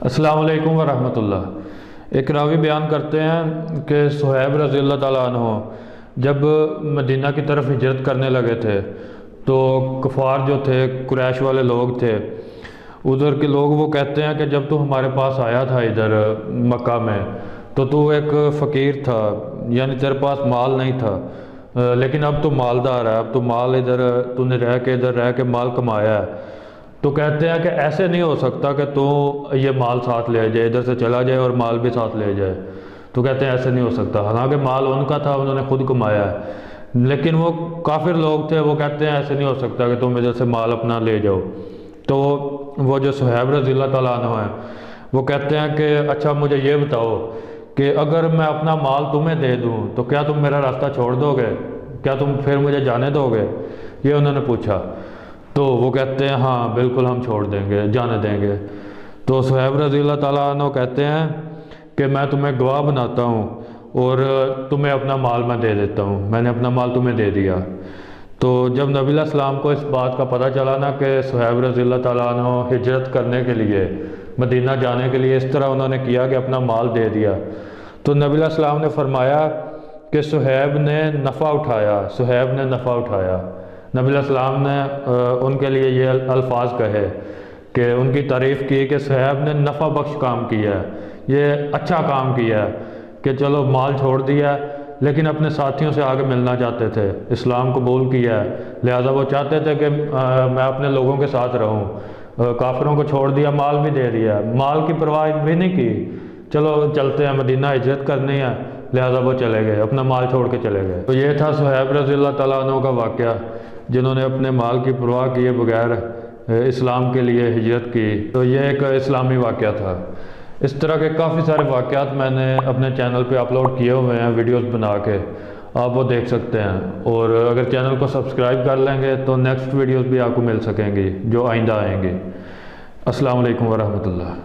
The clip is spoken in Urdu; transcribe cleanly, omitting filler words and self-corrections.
السلام علیکم ورحمۃ اللہ۔ ایک راوی بیان کرتے ہیں کہ صہیب رضی اللہ تعالیٰ عنہ جب مدینہ کی طرف ہجرت کرنے لگے تھے تو کفار جو تھے، قریش والے لوگ تھے، ادھر کے لوگ وہ کہتے ہیں کہ جب تو ہمارے پاس آیا تھا ادھر مکہ میں تو ایک فقیر تھا، یعنی تیرے پاس مال نہیں تھا، لیکن اب تو مالدار ہے، اب تو مال تو نے ادھر رہ کے مال کمایا ہے۔ تو کہتے ہیں کہ ایسے نہیں ہو سکتا کہ تو یہ مال ساتھ لے جائے، ادھر سے چلا جائے اور مال بھی ساتھ لے جائے۔ تو کہتے ہیں ایسے نہیں ہو سکتا، حالانکہ مال ان کا تھا، انہوں نے خود کمایا ہے، لیکن وہ کافر لوگ تھے، وہ کہتے ہیں ایسے نہیں ہو سکتا کہ تم ادھر سے مال اپنا لے جاؤ۔ تو وہ جو صہیب رضی اللہ تعالیٰ عنہ ہیں وہ کہتے ہیں کہ اچھا مجھے یہ بتاؤ کہ اگر میں اپنا مال تمہیں دے دوں تو کیا تم میرا راستہ چھوڑ دو گے؟ کیا تم پھر مجھے جانے دو گے؟ یہ انہوں نے پوچھا۔ تو وہ کہتے ہیں ہاں بالکل ہم چھوڑ دیں گے، جانے دیں گے۔ تو صہیب رضی اللہ تعالیٰ عنہ کہتے ہیں کہ میں تمہیں گواہ بناتا ہوں اور تمہیں اپنا مال میں دے دیتا ہوں، میں نے اپنا مال تمہیں دے دیا۔ تو جب نبی علیہ السلام کو اس بات کا پتہ چلا نا کہ صہیب رضی اللہ تعالیٰ عنہ ہجرت کرنے کے لیے، مدینہ جانے کے لیے اس طرح انہوں نے کیا کہ اپنا مال دے دیا، تو نبی علیہ السلام نے فرمایا کہ صہیب نے نفع اٹھایا، صہیب نے نفع اٹھایا۔ نبی علیہ السلام نے ان کے لیے یہ الفاظ کہے کہ ان کی تعریف کی کہ صہیب نے نفع بخش کام کیا ہے، یہ اچھا کام کیا ہے کہ چلو مال چھوڑ دیا لیکن اپنے ساتھیوں سے آگے ملنا چاہتے تھے، اسلام قبول کیا ہے، لہٰذا وہ چاہتے تھے کہ میں اپنے لوگوں کے ساتھ رہوں، کافروں کو چھوڑ دیا، مال بھی دے دیا، مال کی پرواہ بھی نہیں کی، چلو چلتے ہیں مدینہ ہجرت کرنی ہے، لہٰذا وہ چلے گئے، اپنا مال چھوڑ کے چلے گئے۔ تو یہ تھا صہیب رضی اللہ تعالیٰ عنہ کا واقعہ، جنہوں نے اپنے مال کی پرواہ کیے بغیر اسلام کے لیے ہجرت کی۔ تو یہ ایک اسلامی واقعہ تھا۔ اس طرح کے کافی سارے واقعات میں نے اپنے چینل پہ اپلوڈ کیے ہوئے ہیں ویڈیوز بنا کے، آپ وہ دیکھ سکتے ہیں، اور اگر چینل کو سبسکرائب کر لیں گے تو نیکسٹ ویڈیوز بھی آپ کو مل سکیں گی جو آئندہ آئیں گی۔ السلام علیکم ورحمۃ اللہ۔